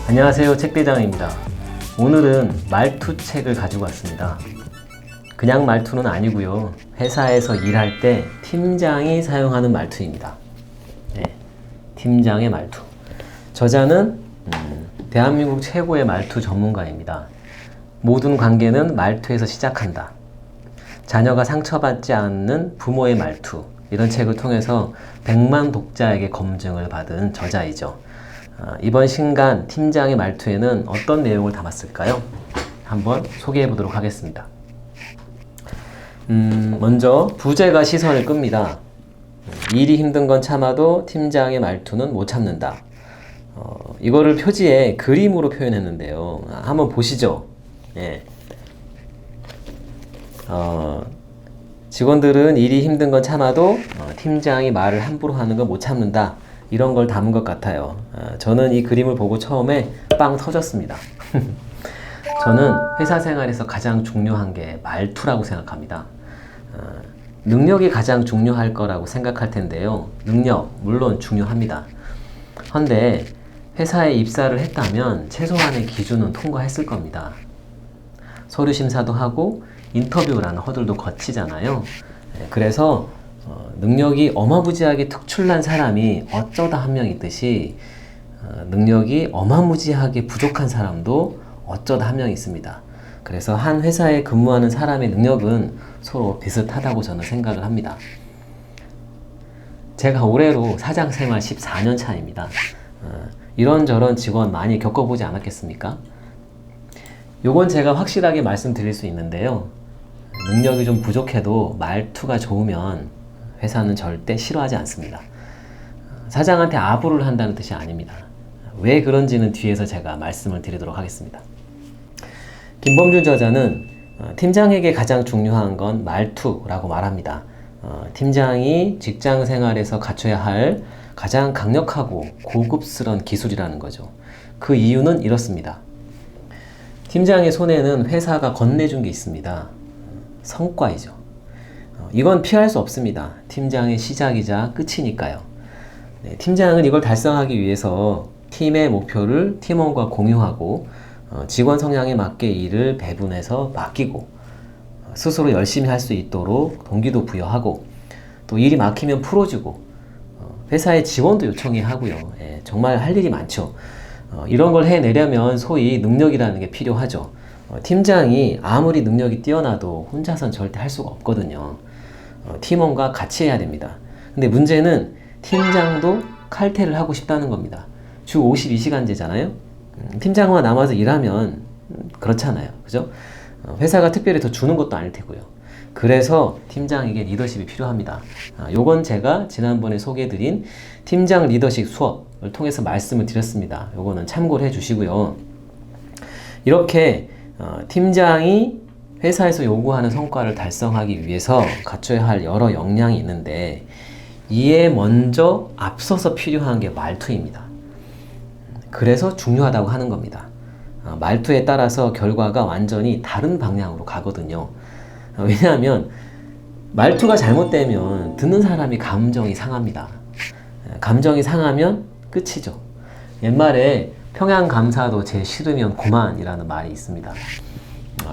안녕하세요, 책대장입니다. 오늘은 말투책을 가지고 왔습니다. 그냥 말투는 아니고요, 회사에서 일할 때 팀장이 사용하는 말투입니다. 네, 팀장의 말투. 저자는 대한민국 최고의 말투 전문가입니다. 모든 관계는 말투에서 시작한다. 자녀가 상처받지 않는 부모의 말투, 이런 책을 통해서 100만 독자에게 검증을 받은 저자이죠. 이번 신간 팀장의 말투에는 어떤 내용을 담았을까요? 한번 소개해 보도록 하겠습니다. 먼저 부제가 시선을 끕니다. 일이 힘든 건 참아도 팀장의 말투는 못 참는다. 이거를 표지에 그림으로 표현했는데요. 한번 보시죠. 예. 직원들은 일이 힘든 건 참아도 팀장이 말을 함부로 하는 건 못 참는다. 이런 걸 담은 것 같아요. 저는 이 그림을 보고 처음에 빵 터졌습니다. 저는 회사 생활에서 가장 중요한 게 말투라고 생각합니다. 능력이 가장 중요할 거라고 생각할 텐데요. 능력, 물론 중요합니다. 그런데 회사에 입사를 했다면 최소한의 기준은 통과했을 겁니다. 서류 심사도 하고 인터뷰라는 허들도 거치잖아요. 그래서 능력이 어마무지하게 특출난 사람이 어쩌다 한 명 있듯이 능력이 어마무지하게 부족한 사람도 어쩌다 한 명 있습니다. 그래서 한 회사에 근무하는 사람의 능력은 서로 비슷하다고 저는 생각을 합니다. 제가 올해로 사장 생활 14년 차입니다. 이런저런 직원 많이 겪어보지 않았겠습니까? 요건 제가 확실하게 말씀드릴 수 있는데요. 능력이 좀 부족해도 말투가 좋으면 회사는 절대 싫어하지 않습니다. 사장한테 아부를 한다는 뜻이 아닙니다. 왜 그런지는 뒤에서 제가 말씀을 드리도록 하겠습니다. 김범준 저자는 팀장에게 가장 중요한 건 말투라고 말합니다. 팀장이 직장 생활에서 갖춰야 할 가장 강력하고 고급스러운 기술이라는 거죠. 그 이유는 이렇습니다. 팀장의 손에는 회사가 건네준 게 있습니다. 성과이죠. 이건 피할 수 없습니다. 팀장의 시작이자 끝이니까요. 팀장은 이걸 달성하기 위해서 팀의 목표를 팀원과 공유하고 직원 성향에 맞게 일을 배분해서 맡기고 스스로 열심히 할 수 있도록 동기도 부여하고 또 일이 막히면 풀어주고 회사에 지원도 요청해야 하고요. 정말 할 일이 많죠. 이런 걸 해내려면 소위 능력이라는 게 필요하죠. 팀장이 아무리 능력이 뛰어나도 혼자선 절대 할 수가 없거든요. 팀원과 같이 해야 됩니다. 근데 문제는 팀장도 칼퇴를 하고 싶다는 겁니다. 주 52시간제잖아요. 팀장과 남아서 일하면 그렇잖아요. 그죠? 회사가 특별히 더 주는 것도 아닐 테고요. 그래서 팀장에게 리더십이 필요합니다. 요건 제가 지난번에 소개해드린 팀장 리더십 수업을 통해서 말씀을 드렸습니다. 요거는 참고를 해주시고요. 이렇게 팀장이 회사에서 요구하는 성과를 달성하기 위해서 갖춰야 할 여러 역량이 있는데 이에 먼저 앞서서 필요한 게 말투입니다. 그래서 중요하다고 하는 겁니다. 말투에 따라서 결과가 완전히 다른 방향으로 가거든요. 왜냐하면 말투가 잘못되면 듣는 사람이 감정이 상합니다. 감정이 상하면 끝이죠. 옛말에 평양감사도 제 싫으면 고만이라는 말이 있습니다.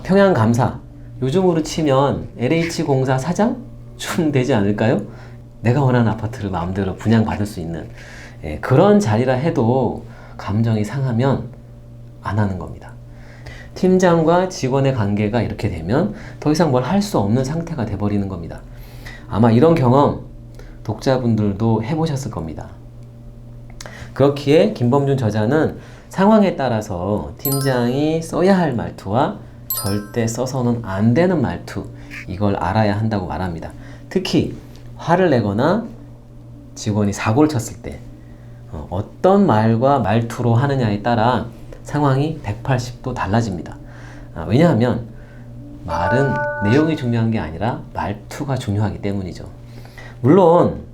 평양감사, 요즘으로 치면 LH공사 사장쯤 되지 않을까요? 내가 원하는 아파트를 마음대로 분양받을 수 있는 그런 자리라 해도 감정이 상하면 안 하는 겁니다. 팀장과 직원의 관계가 이렇게 되면 더 이상 뭘 할 수 없는 상태가 돼버리는 겁니다. 아마 이런 경험 독자분들도 해보셨을 겁니다. 그렇기에 김범준 저자는 상황에 따라서 팀장이 써야 할 말투와 절대 써서는 안 되는 말투, 이걸 알아야 한다고 말합니다. 특히 화를 내거나 직원이 사고를 쳤을 때 어떤 말과 말투로 하느냐에 따라 상황이 180도 달라집니다. 왜냐하면 말은 내용이 중요한 게 아니라 말투가 중요하기 때문이죠. 물론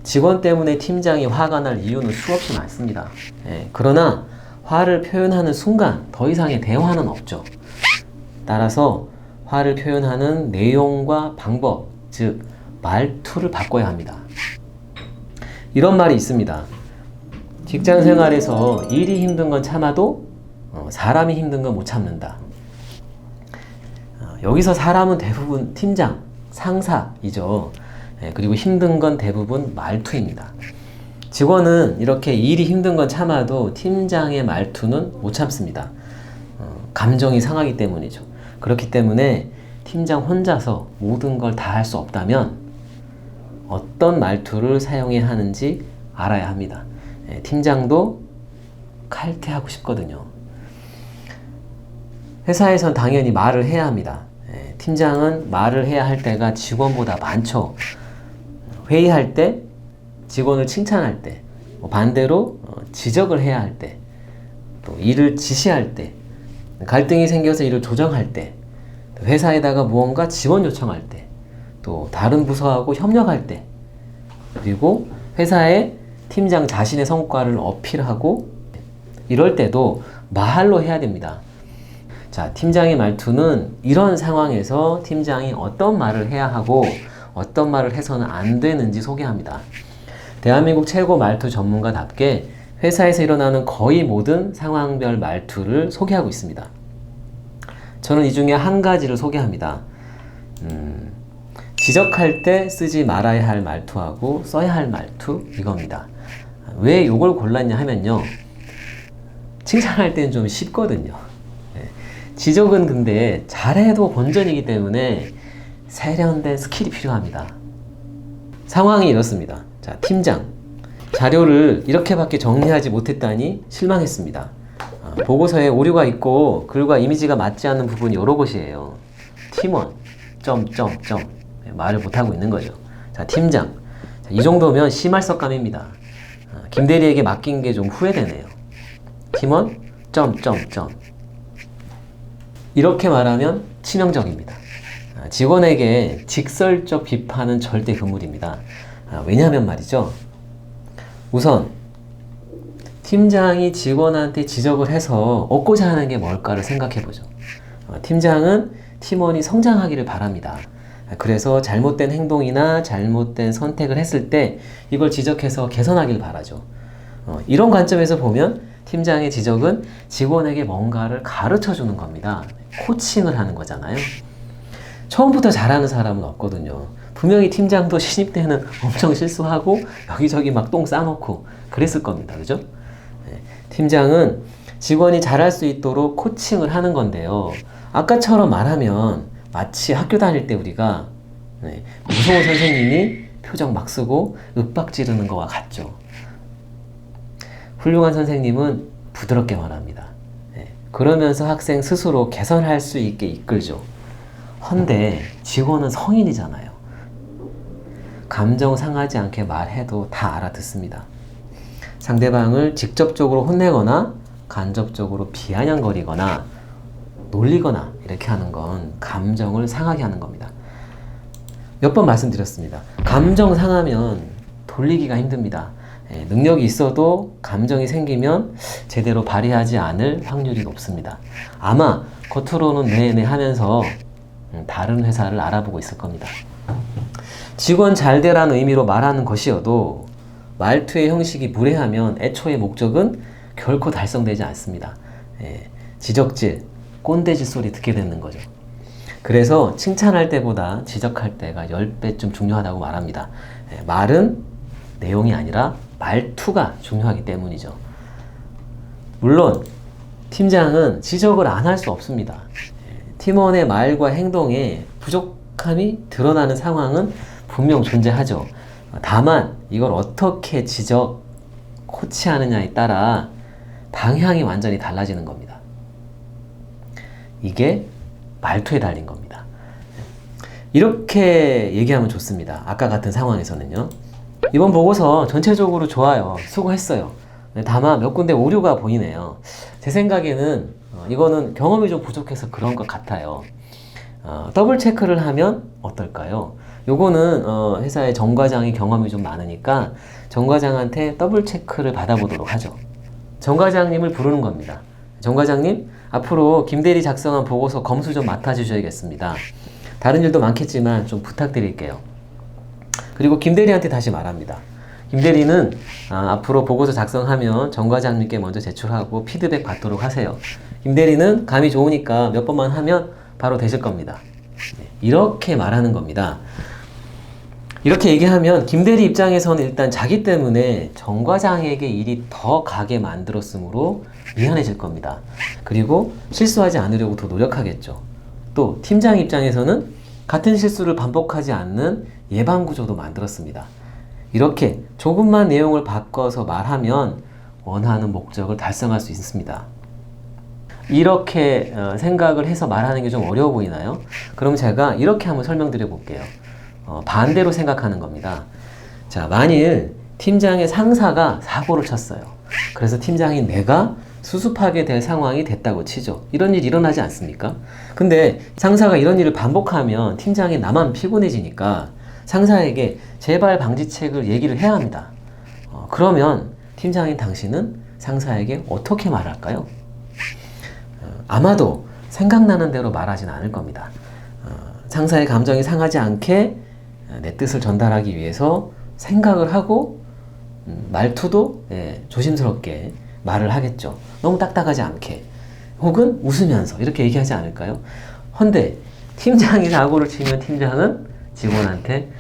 직원 때문에 팀장이 화가 날 이유는 수없이 많습니다. 그러나 화를 표현하는 순간 더 이상의 대화는 없죠. 따라서 화를 표현하는 내용과 방법, 즉 말투를 바꿔야 합니다. 이런 말이 있습니다. 직장 생활에서 일이 힘든 건 참아도 사람이 힘든 건 못 참는다. 여기서 사람은 대부분 팀장, 상사이죠. 그리고 힘든 건 대부분 말투입니다. 직원은 이렇게 일이 힘든 건 참아도 팀장의 말투는 못 참습니다. 감정이 상하기 때문이죠. 그렇기 때문에 팀장 혼자서 모든 걸 다 할 수 없다면 어떤 말투를 사용해야 하는지 알아야 합니다. 팀장도 칼퇴하고 싶거든요. 회사에선 당연히 말을 해야 합니다. 팀장은 말을 해야 할 때가 직원보다 많죠. 회의할 때, 직원을 칭찬할 때, 반대로 지적을 해야 할 때, 또 일을 지시할 때, 갈등이 생겨서 일을 조정할 때, 회사에다가 무언가 지원 요청할 때, 또 다른 부서하고 협력할 때, 그리고 회사에 팀장 자신의 성과를 어필하고 이럴 때도 말로 해야 됩니다. 자, 팀장의 말투는 이런 상황에서 팀장이 어떤 말을 해야 하고 어떤 말을 해서는 안 되는지 소개합니다. 대한민국 최고 말투 전문가답게 회사에서 일어나는 거의 모든 상황별 말투를 소개하고 있습니다. 저는 이 중에 한 가지를 소개합니다. 지적할 때 쓰지 말아야 할 말투하고 써야 할 말투, 이겁니다. 왜 이걸 골랐냐 하면요, 칭찬할 때는 좀 쉽거든요. 지적은 근데 잘해도 본전이기 때문에 세련된 스킬이 필요합니다. 상황이 이렇습니다. 자, 팀장, 자료를 이렇게밖에 정리하지 못했다니 실망했습니다. 보고서에 오류가 있고 글과 이미지가 맞지 않는 부분이 여러 곳이에요. 팀원, 말을 못하고 있는 거죠. 자, 팀장, 자, 이 정도면 심할석감입니다. 김 대리에게 맡긴 게 좀 후회되네요. 팀원, 이렇게 말하면 치명적입니다. 직원에게 직설적 비판은 절대 금물입니다. 왜냐하면 말이죠, 우선 팀장이 직원한테 지적을 해서 얻고자 하는 게 뭘까를 생각해보죠. 팀장은 팀원이 성장하기를 바랍니다. 그래서 잘못된 행동이나 잘못된 선택을 했을 때 이걸 지적해서 개선하길 바라죠. 이런 관점에서 보면 팀장의 지적은 직원에게 뭔가를 가르쳐 주는 겁니다. 코칭을 하는 거잖아요. 처음부터 잘하는 사람은 없거든요. 분명히 팀장도 신입 때는 엄청 실수하고 여기저기 막 똥 싸놓고 그랬을 겁니다. 그죠? 팀장은 직원이 잘할 수 있도록 코칭을 하는 건데요. 아까처럼 말하면 마치 학교 다닐 때 우리가 무서운 선생님이 표정 막 쓰고 윽박 지르는 거와 같죠. 훌륭한 선생님은 부드럽게 말합니다. 그러면서 학생 스스로 개선할 수 있게 이끌죠. 헌데 직원은 성인이잖아요. 감정 상하지 않게 말해도 다 알아듣습니다. 상대방을 직접적으로 혼내거나 간접적으로 비아냥거리거나 놀리거나 이렇게 하는 건 감정을 상하게 하는 겁니다. 몇 번 말씀드렸습니다. 감정 상하면 돌리기가 힘듭니다. 능력이 있어도 감정이 생기면 제대로 발휘하지 않을 확률이 높습니다. 아마 겉으로는 네네 하면서 다른 회사를 알아보고 있을 겁니다. 직원 잘 되라는 의미로 말하는 것이어도 말투의 형식이 무례하면 애초의 목적은 결코 달성되지 않습니다. 지적질, 꼰대질 소리 듣게 되는 거죠. 그래서 칭찬할 때보다 지적할 때가 10배쯤 중요하다고 말합니다. 말은 내용이 아니라 말투가 중요하기 때문이죠. 물론 팀장은 지적을 안 할 수 없습니다. 팀원의 말과 행동에 부족함이 드러나는 상황은 분명 존재하죠. 다만 이걸 어떻게 지적, 코치하느냐에 따라 방향이 완전히 달라지는 겁니다. 이게 말투에 달린 겁니다. 이렇게 얘기하면 좋습니다. 아까 같은 상황에서는요. 이번 보고서 전체적으로 좋아요. 수고했어요. 다만 몇 군데 오류가 보이네요. 제 생각에는 이거는 경험이 좀 부족해서 그런 것 같아요. 더블 체크를 하면 어떨까요? 요거는 회사의 정 과장이 경험이 좀 많으니까 정 과장한테 더블 체크를 받아보도록 하죠. 정 과장님을 부르는 겁니다. 정 과장님, 앞으로 김 대리 작성한 보고서 검수 좀 맡아주셔야겠습니다. 다른 일도 많겠지만 좀 부탁드릴게요. 그리고 김 대리한테 다시 말합니다. 김 대리는 앞으로 보고서 작성하면 정 과장님께 먼저 제출하고 피드백 받도록 하세요. 김 대리는 감이 좋으니까 몇 번만 하면 바로 되실 겁니다. 이렇게 말하는 겁니다. 이렇게 얘기하면 김 대리 입장에서는 일단 자기 때문에 정 과장에게 일이 더 가게 만들었으므로 미안해질 겁니다. 그리고 실수하지 않으려고 더 노력하겠죠. 또 팀장 입장에서는 같은 실수를 반복하지 않는 예방구조도 만들었습니다. 이렇게 조금만 내용을 바꿔서 말하면 원하는 목적을 달성할 수 있습니다. 이렇게 생각을 해서 말하는 게 좀 어려워 보이나요? 그럼 제가 이렇게 한번 설명드려 볼게요. 반대로 생각하는 겁니다. 자, 만일 팀장의 상사가 사고를 쳤어요. 그래서 팀장이 내가 수습하게 될 상황이 됐다고 치죠. 이런 일 일어나지 않습니까? 근데 상사가 이런 일을 반복하면 팀장이 나만 피곤해지니까 상사에게 재발 방지책을 얘기를 해야 합니다. 그러면 팀장인 당신은 상사에게 어떻게 말할까요? 아마도 생각나는 대로 말하진 않을 겁니다. 상사의 감정이 상하지 않게 내 뜻을 전달하기 위해서 생각을 하고 말투도 조심스럽게 말을 하겠죠. 너무 딱딱하지 않게 혹은 웃으면서 이렇게 얘기하지 않을까요? 헌데 팀장이 사고를 치면 팀장은 직원한테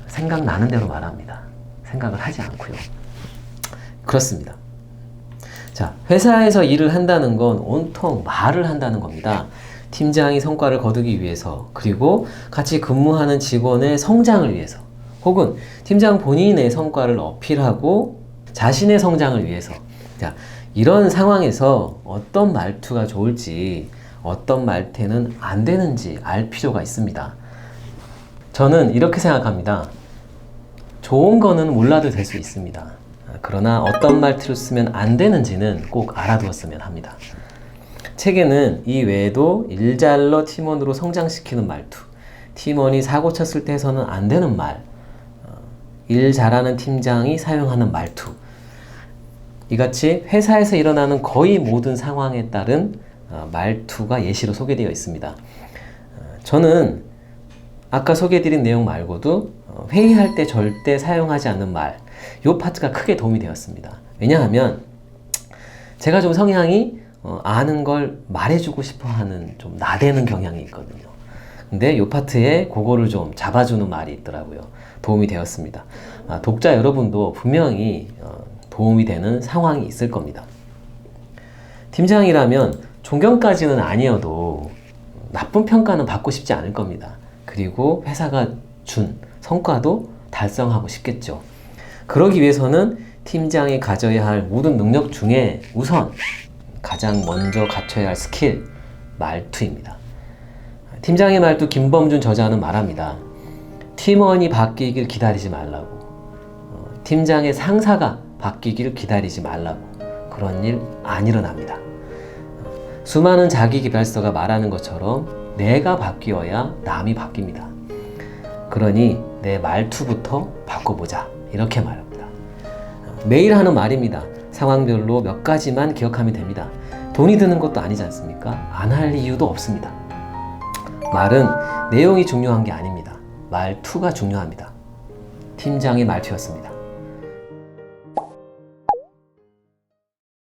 생각나는 대로 말합니다. 생각을 하지 않고요. 그렇습니다. 자, 회사에서 일을 한다는 건 온통 말을 한다는 겁니다. 팀장이 성과를 거두기 위해서, 그리고 같이 근무하는 직원의 성장을 위해서, 혹은 팀장 본인의 성과를 어필하고 자신의 성장을 위해서. 자, 이런 상황에서 어떤 말투가 좋을지, 어떤 말투는 안 되는지 알 필요가 있습니다. 저는 이렇게 생각합니다. 좋은 거는 몰라도 될 수 있습니다. 그러나 어떤 말투를 쓰면 안 되는지는 꼭 알아두었으면 합니다. 책에는 이 외에도 일잘러 팀원으로 성장시키는 말투, 팀원이 사고 쳤을 때 해서는 안 되는 말, 일 잘하는 팀장이 사용하는 말투, 이같이 회사에서 일어나는 거의 모든 상황에 따른 말투가 예시로 소개되어 있습니다. 저는 아까 소개해드린 내용 말고도 회의할 때 절대 사용하지 않는 말, 이 파트가 크게 도움이 되었습니다. 왜냐하면 제가 좀 성향이 아는 걸 말해주고 싶어하는 좀 나대는 경향이 있거든요. 근데 이 파트에 그거를 좀 잡아주는 말이 있더라고요. 도움이 되었습니다. 독자 여러분도 분명히 도움이 되는 상황이 있을 겁니다. 팀장이라면 존경까지는 아니어도 나쁜 평가는 받고 싶지 않을 겁니다. 그리고 회사가 준 성과도 달성하고 싶겠죠. 그러기 위해서는 팀장이 가져야 할 모든 능력 중에 우선 가장 먼저 갖춰야 할 스킬, 말투입니다. 팀장의 말투 김범준 저자는 말합니다. 팀원이 바뀌길 기다리지 말라고. 팀장의 상사가 바뀌길 기다리지 말라고. 그런 일 안 일어납니다. 수많은 자기계발서가 말하는 것처럼 내가 바뀌어야 남이 바뀝니다. 그러니 내 말투부터 바꿔보자. 이렇게 말합니다. 매일 하는 말입니다. 상황별로 몇 가지만 기억하면 됩니다. 돈이 드는 것도 아니지 않습니까? 안 할 이유도 없습니다. 말은 내용이 중요한 게 아닙니다. 말투가 중요합니다. 팀장의 말투였습니다.